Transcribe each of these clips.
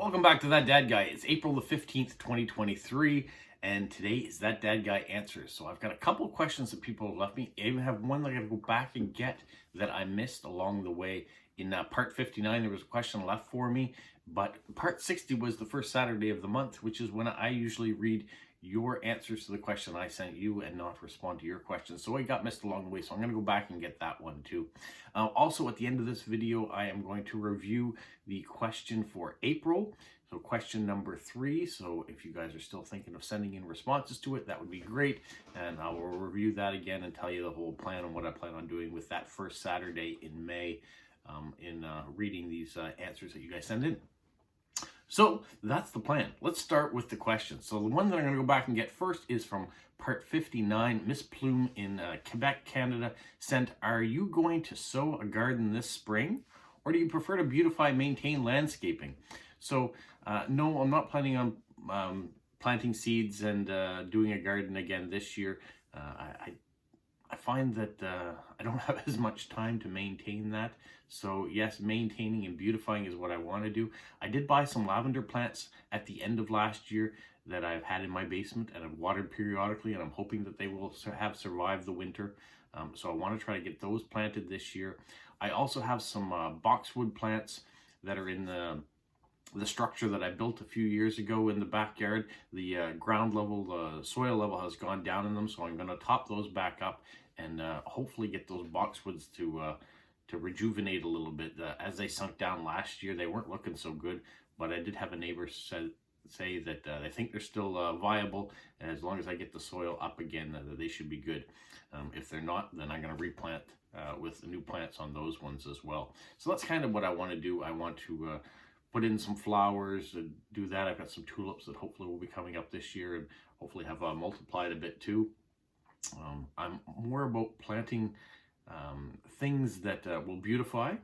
Welcome back to That Dad Guy. It's April the 15th, 2023, and today is That Dad Guy Answers. So I've got a couple of questions that people have left me. I even have one that I gotta go back and get that I missed along the way. In part 59, there was a question left for me, but part 60 was the first Saturday of the month, which is when I usually read your answers to the question I sent you and not respond to your questions. So it got missed along the way, so I'm going to go back and get that one too. Also, at the end of this video, I am going to review the question for April. So question number 3. So if you guys are still thinking of sending in responses to it, that would be great. And I will review that again and tell you the whole plan and what I plan on doing with that first Saturday in May in reading these answers that you guys send in. So that's the plan. Let's start with the questions. So the one that I'm going to go back and get first is from part 59. Miss Plume in Quebec, Canada sent, "Are you going to sow a garden this spring, or do you prefer to beautify, maintain landscaping?" So no, I'm not planning on planting seeds and doing a garden again this year. I find that I don't have as much time to maintain that. So yes, maintaining and beautifying is what I want to do. I did buy some lavender plants at the end of last year that I've had in my basement and I've watered periodically, and I'm hoping that they will have survived the winter. So I want to try to get those planted this year. I also have some boxwood plants that are in the structure that I built a few years ago in the backyard. The ground level, the soil level has gone down in them, so I'm going to top those back up and hopefully get those boxwoods to rejuvenate a little bit. As they sunk down last year, they weren't looking so good, but I did have a neighbor say that they think they're still viable, and as long as I get the soil up again, they should be good. If they're not, then I'm going to replant with the new plants on those ones as well. So that's kind of what I want to do. I want to put in some flowers and do that. I've got some tulips that hopefully will be coming up this year and hopefully have multiplied a bit too. I'm more about planting things that will beautify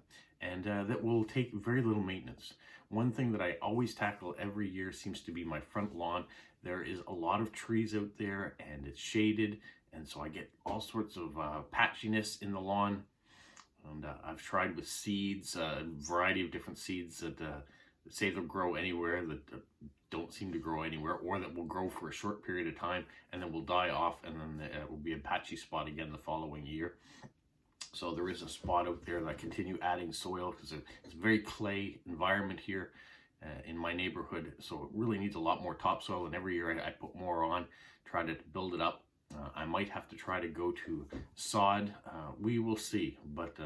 and that will take very little maintenance. One thing that I always tackle every year seems to be my front lawn. There is a lot of trees out there and it's shaded, and so I get all sorts of patchiness in the lawn. And I've tried with seeds, a variety of different seeds that say they'll grow anywhere, that don't seem to grow anywhere, or that will grow for a short period of time and then will die off, and then it will be a patchy spot again the following year. So there is a spot out there that I continue adding soil because it's a very clay environment here in my neighborhood. So it really needs a lot more topsoil, and every year I put more on, try to build it up. I might have to try to go to sod. We will see, but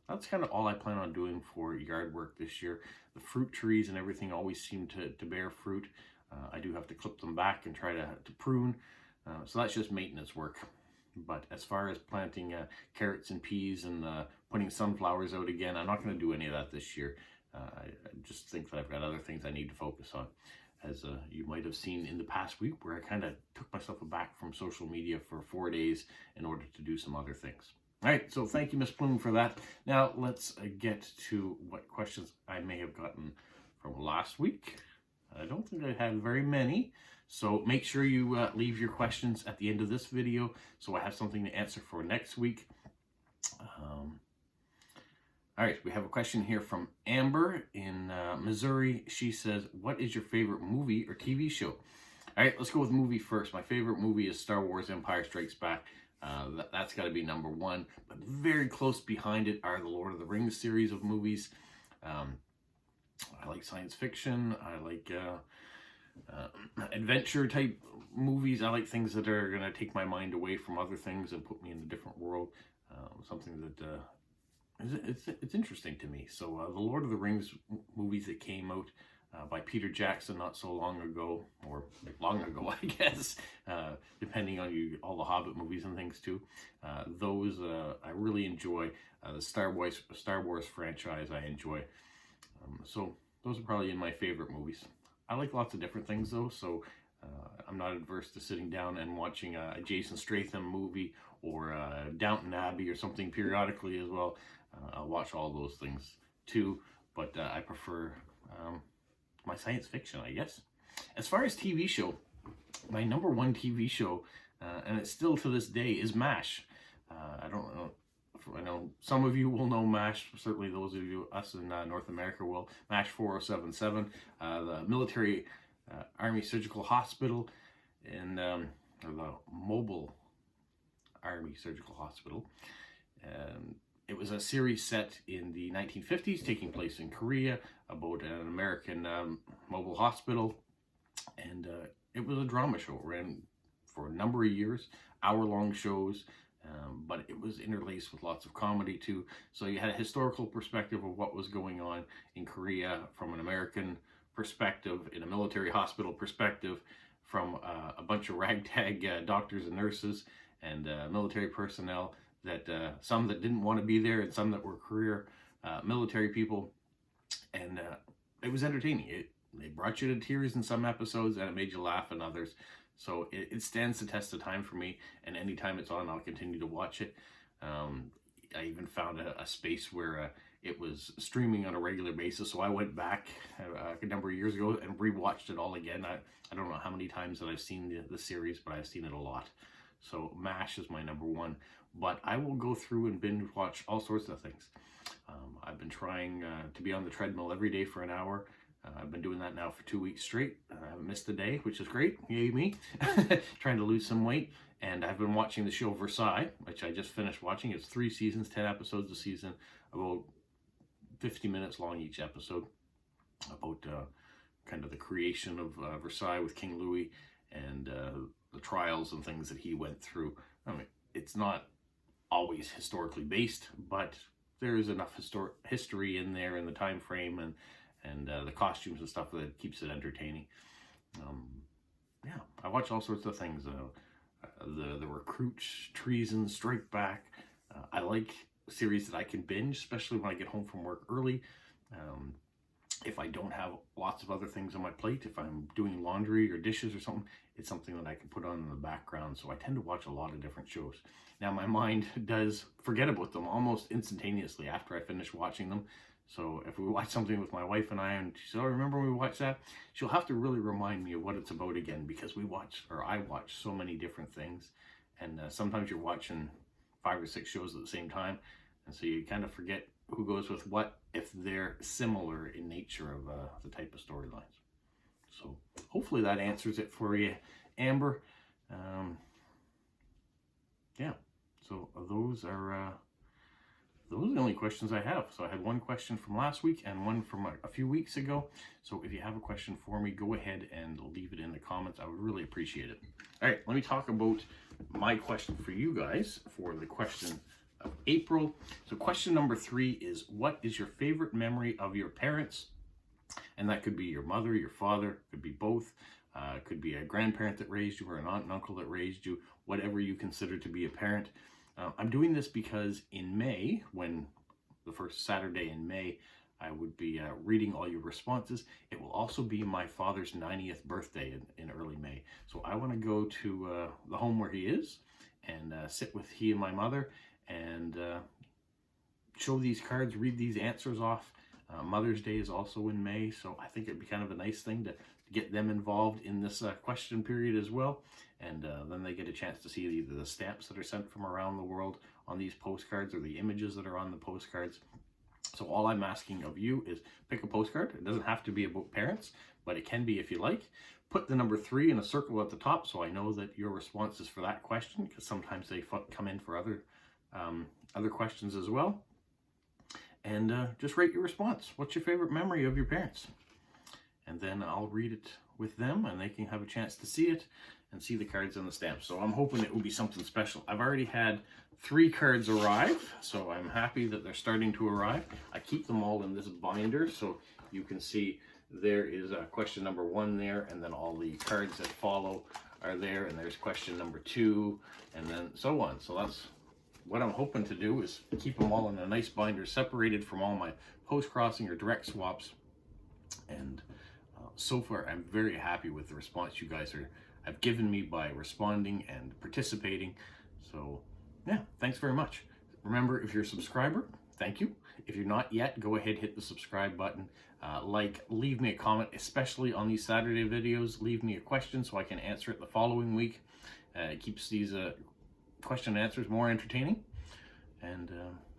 that's kind of all I plan on doing for yard work this year. The fruit trees and everything always seem to bear fruit. I do have to clip them back and try to prune. So that's just maintenance work. But as far as planting carrots and peas and putting sunflowers out again, I'm not going to do any of that this year. I just think that I've got other things I need to focus on. As you might have seen in the past week, where I kind of took myself back from social media for 4 days in order to do some other things. All right, so thank you, Miss Plume, for that. Now let's get to what questions I may have gotten from last week. I don't think I had very many, so make sure you leave your questions at the end of this video so I have something to answer for next week. All right, we have a question here from Amber in Missouri. She says, "What is your favorite movie or TV show?" All right, let's go with movie first. My favorite movie is Star Wars Empire Strikes Back. That's got to be number one. But very close behind it are the Lord of the Rings series of movies. I like science fiction. I like adventure type movies. I like things that are going to take my mind away from other things and put me in a different world. Something that it's interesting to me. So the Lord of the Rings movies that came out by Peter Jackson not so long ago, or long ago, I guess, depending on all the Hobbit movies and things too. Those I really enjoy. The Star Wars franchise I enjoy. So those are probably in my favorite movies. I like lots of different things though, so I'm not adverse to sitting down and watching a Jason Statham movie or Downton Abbey or something periodically as well. I'll watch all those things too, but I prefer my science fiction, I guess. As far as TV show, my number one TV show, and it's still to this day, is MASH. I don't know I know some of you will know MASH, certainly those of you, us in North America will. MASH 4077, the military Army Surgical Hospital, and or the Mobile Army Surgical Hospital. It was a series set in the 1950s, taking place in Korea, about an American mobile hospital, and it was a drama show. It ran for a number of years, hour-long shows, but it was interlaced with lots of comedy too. So you had a historical perspective of what was going on in Korea from an American perspective, in a military hospital perspective, from a bunch of ragtag doctors and nurses and military personnel, that some that didn't want to be there and some that were career military people. And it was entertaining. They brought you to tears in some episodes, and it made you laugh in others. So it stands the test of time for me, and anytime it's on, I'll continue to watch it. I even found a space where it was streaming on a regular basis, so I went back a number of years ago and rewatched it all again. I don't know how many times that I've seen the series, but I've seen it a lot. So MASH is my number one, but I will go through and binge watch all sorts of things. I've been trying to be on the treadmill every day for an hour. I've been doing that now for 2 weeks straight. I haven't missed a day, which is great. Yay me. Trying to lose some weight. And I've been watching the show Versailles, which I just finished watching. It's 3 seasons, 10 episodes a season, about 50 minutes long each episode, about kind of the creation of Versailles with King Louis, and the trials and things that he went through. I mean, it's not always historically based, but there is enough history in there, in the time frame, and the costumes and stuff, that keeps it entertaining. Yeah, I watch all sorts of things. The Recruit, Treason, Strike Back. I like series that I can binge, especially when I get home from work early. If I don't have lots of other things on my plate, if I'm doing laundry or dishes or something, it's something that I can put on in the background. So I tend to watch a lot of different shows. Now, my mind does forget about them almost instantaneously after I finish watching them. So if we watch something with my wife and and she says, "Oh, remember when we watched that?" She'll have to really remind me of what it's about again, because I watch so many different things. And sometimes you're watching 5 or 6 shows at the same time. And so you kind of forget who goes with what, if they're similar in nature of the type of storylines. So hopefully that answers it for you, Amber. Yeah, so those are the only questions I have. So I had one question from last week and one from a few weeks ago. So if you have a question for me, go ahead and leave it in the comments. I would really appreciate it. All right, let me talk about my question for you guys for the question of April. So question number 3 is, what is your favorite memory of your parents? And that could be your mother, your father, could be both. Could be a grandparent that raised you, or an aunt and uncle that raised you, whatever you consider to be a parent. I'm doing this because in May, when the first Saturday in May, I would be reading all your responses. It will also be my father's 90th birthday in early May. So I want to go to the home where he is and sit with he and my mother and show these cards, read these answers off. Mother's Day is also in May, so I think it'd be kind of a nice thing to get them involved in this question period as well. And then they get a chance to see either the stamps that are sent from around the world on these postcards, or the images that are on the postcards. So all I'm asking of you is pick a postcard. It doesn't have to be about parents, but it can be if you like. Put the number 3 in a circle at the top, so I know that your response is for that question, because sometimes they come in for other questions as well. And just write your response. What's your favorite memory of your parents? And then I'll read it with them, and they can have a chance to see it and see the cards and the stamps. So I'm hoping it will be something special. I've already had 3 cards arrive, so I'm happy that they're starting to arrive. I keep them all in this binder, so you can see there is question number 1 there, and then all the cards that follow are there, and there's question number 2, and then so on. So that's what I'm hoping to do, is keep them all in a nice binder, separated from all my post-crossing or direct swaps. And so far, I'm very happy with the response you guys have given me by responding and participating. So yeah, thanks very much. Remember, if you're a subscriber, thank you. If you're not yet, go ahead, hit the subscribe button. Leave me a comment, especially on these Saturday videos. Leave me a question so I can answer it the following week. It keeps these question and answers more entertaining. and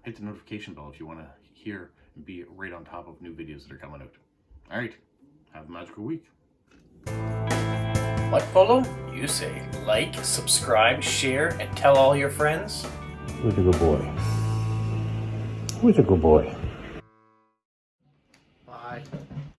hit the notification bell if you want to hear and be right on top of new videos that are coming out. All right, have a magical week. What, Polo? You say like, subscribe, share, and tell all your friends? Who's a good boy? Who's a good boy? Bye.